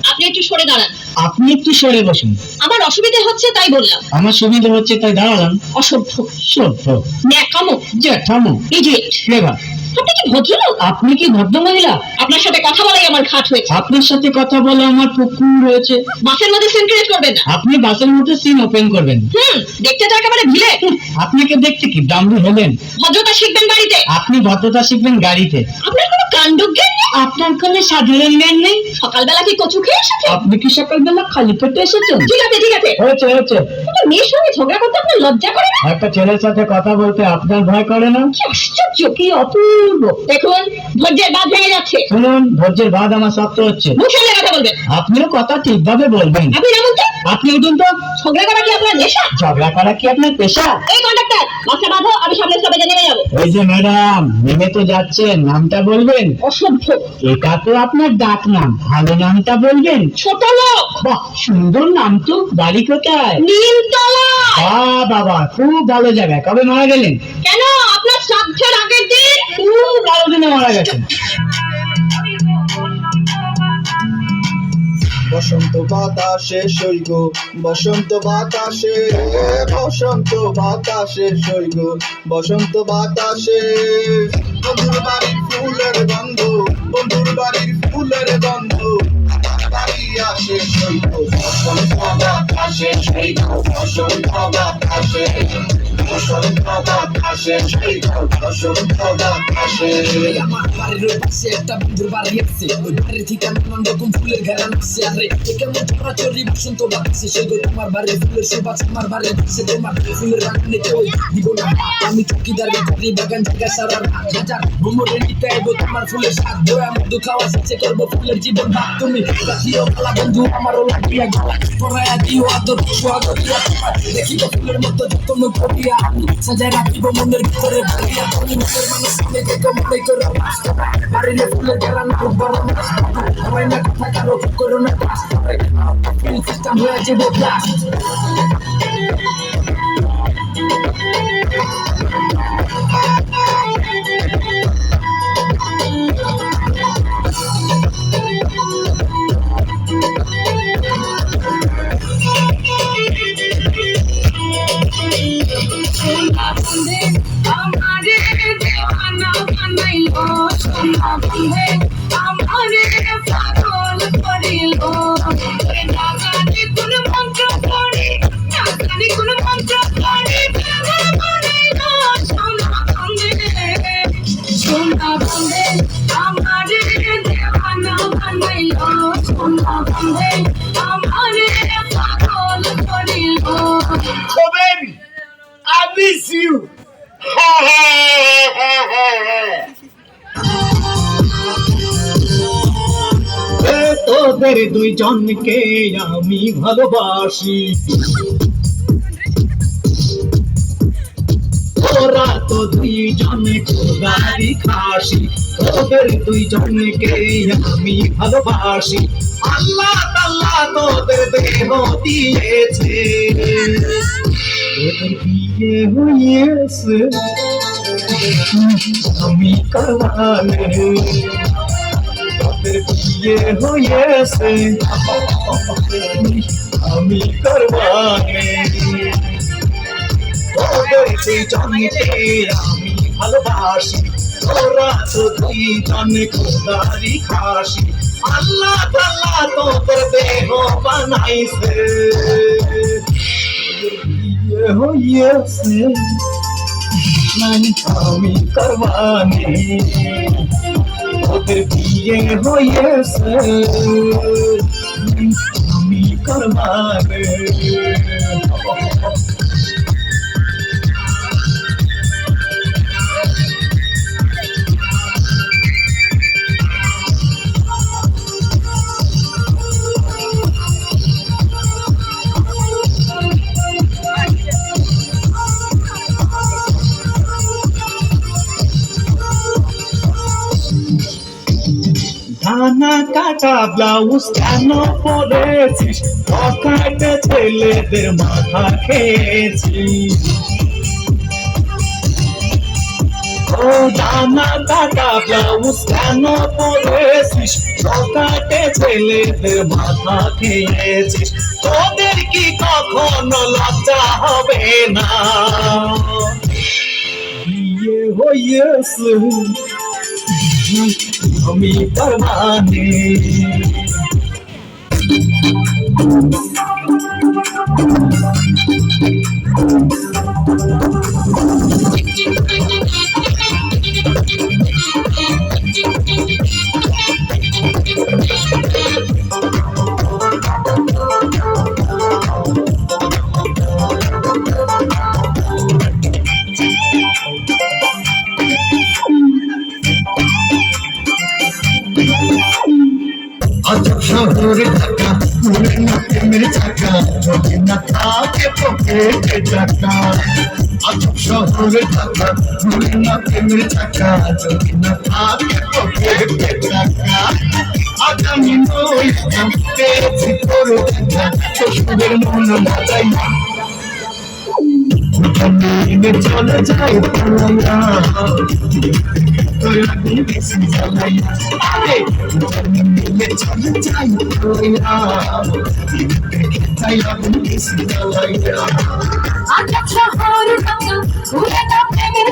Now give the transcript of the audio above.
আপনি একটু সরে দাঁড়ান। আপনি একটু সরে বসুন। আমার অসুবিধা হচ্ছে তাই বললাম। আমার সুবিধা হচ্ছে তাই দাঁড়ালাম। অসভ্য, সভ্য, ন্যাকামো, জ্যাঠামো, ইডিয়েট। ক্লেভার। আপনি কি ভদ্রলোক? আপনি কি ভদ্র মহিলা? আপনার সাথে কথা বলাই আমার ঘাট হয়েছে। আপনার সাথে কথা বলে আমার পুকুর হয়েছে। বাসের মধ্যে সিন ক্রিয়েট করবেন না। আপনি বাসের মধ্যে সিন ওপেন করবেন। দেখতে তো একেবারে ভিলে। আপনাকে দেখতে কি ব্রাহ্মণ হলেন? ভদ্রতা শিখবেন বাড়িতে। আপনি ভদ্রতা শিখবেন গাড়িতে। আপনার কোনো কাণ্ডজ্ঞান নেই। আপনার কোনো সাধারণ জ্ঞান নেই। সকালবেলা কি কচু খেয়ে এসেছেন? আপনি কি সকালবেলা খালি পেটে এসেছেন? ঠিক আছে ঠিক আছে, হয়েছে হয়েছে। কিন্তু মেয়ের সঙ্গে ঝগড়া করতে আপনার লজ্জা করে না? একটা ছেলের সাথে কথা বলতে আপনার ভয় করে না? কি আশ্চর্য, কি অপূর্ব। দেখুন ধৈর্যের বাঁধ ভেঙে যাচ্ছে। শুনুন, ধৈর্যের বাঁধ আমার শক্ত হচ্ছে। মুখ সামলে কথা বলবেন। আপনিও কথা ঠিকভাবে বলবেন। আপনি নামুন তো। আপনি উঠুন তো। ঝগড়া করা কি আপনার নেশা? ঝগড়া করা কি আপনার পেশা? এই কন্ডাক্টর, বাসটা বাঁধো, আমি সামনে স্টপেজে নেমে যাবো। এই যে ম্যাডাম, নেমে তো যাচ্ছেন, নামটা বলবেন। অসভ্য। এটা তো আপনার ডাক নাম, ভালো নামটা বলবেন। ছোট লোক। বাহ, সুন্দর নাম তো। বাড়ি কোথায়? নিমতলা। বাবা, খুব ভালো জায়গা। কবে মারা গেলেন? কেন, আপনার শ্রাদ্ধের আগের দিন। খুব ভালো দিনে মারা গেছেন। বসন্ত বাতাসে সইগ, বসন্ত বাতাসে, বসন্ত বাতাসে সইগ, বসন্ত বাতাসে। বন্ধুর বাড়ির ফুলের গন্ধ, বন্ধুর বাড়ির ফুলের গন্ধ, বাড়ি আসে সইগ, বসন্ত বাতাসে সইগ, বসন্ত বাতাসে, বসন্ত বাতাসে সইগ, বসন্ত বাতাসে। আমার বাড়ির পাশে একটা বন্ধুর বাড়ি আছে, ওই বাড়ির থেকে নানান রকম ফুলের ঘেরা নাচছে। আরে কেমন চড়াচড়ি বসন্ত বাতাসে সেই গো, তোমার বাড়ির ফুলের সুবাস আমার বাড়ির পাশে, তোমার ফুলের রান্না কেউ দিব না। আমি চৌকিদারি করি বাগান জায়গা সারা হাজার ভ্রমণে নিতে আইবো তোমার ফুলের স্বাদ, দয়া মধু খাওয়া শেষে করবো ফুলের জীবন ভাগ। তুমি রাখিও কালা বন্ধু আমারও লাগিয়া গলা, পরায়া দিও আদর সোহাগ দিয়া তোমার, দেখিব ফুলের মতো যত্ন করিয়া আমি সাজায় রাখিব মনের ভিতরে ভরিয়া। তুমি মনের মানুষ আমি দেখো মনে করো বাড়ির ফুলের ঘেরা না বড় মাছ, সবাই না কথা কারো করো না কাজ, ফুল সিস্টেম হয়ে যাবো ব্লাস্ট। আমারে দেওয়ানা বানাইলো, সোনা বন্ধে আমারে পাগল করিলো। না জানি কোন মন্ত্র পড়ে, না জানি কোন মন্ত্র পড়ে, পাগল করিলো সোনা বন্ধে। সোনা বন্ধে আমারে দেওয়ানা বানাইলো, সোনা বন্ধে আমারে পাগল করিলো। Oh baby, I miss you. তোদের দুইজনকে আমি ভালোবাসি, তোরা তো দুইজনে খোদারি খাসি। তোদের দুইজনকে আমি ভালোবাসি, আল্লাহ তাআলা তোদের দেহ দিয়েছে। তোদের বিয়ে হয়েছে, আমি কালানে। তোদের বিয়ে হয়েছে, আমি করবানে। তোদের দুইজনকে আমি ভালোবাসি, তোরা তো দুইজনে খোদারি খাসি। আল্লাহ তাআলা তোদের দেহ বানাইছে। বিয়ে হয়েছে, আমি করবানি। তোদের বিয়ে হয়েছে, আমি করবানি। ডানা কাটা ব্লাউজ কেন পরেছিস পকেটে ছেলেদের মাথা খেয়েছিস ও ডানা কাটা ব্লাউজ কেন পরেছিস পকেটে ছেলেদের মাথা খেয়েছিস তোদের কি কখনো লজ্জা হবে না বিয়ে হয়েছে আমি পারবানে আজব শহরে থাকা মনে না প্রেমের চাকা যদি না থাকে পকেটে টাকা আজব শহরে থাকা মনে না প্রেমের চাকা যদি না থাকে পকেটে টাকা আজ আমি নই পেয়েছি তোর দেখা শ্বশুরের মন না যাই চলে যাই পালাইয়া তোর আগুন বেশি জ্বালাইয়া চলে যাই পালাইয়া তাই আগুন বেশি জ্বালাইয়া আকাশ শহর ঢাকা ঘুরে না প্রেমে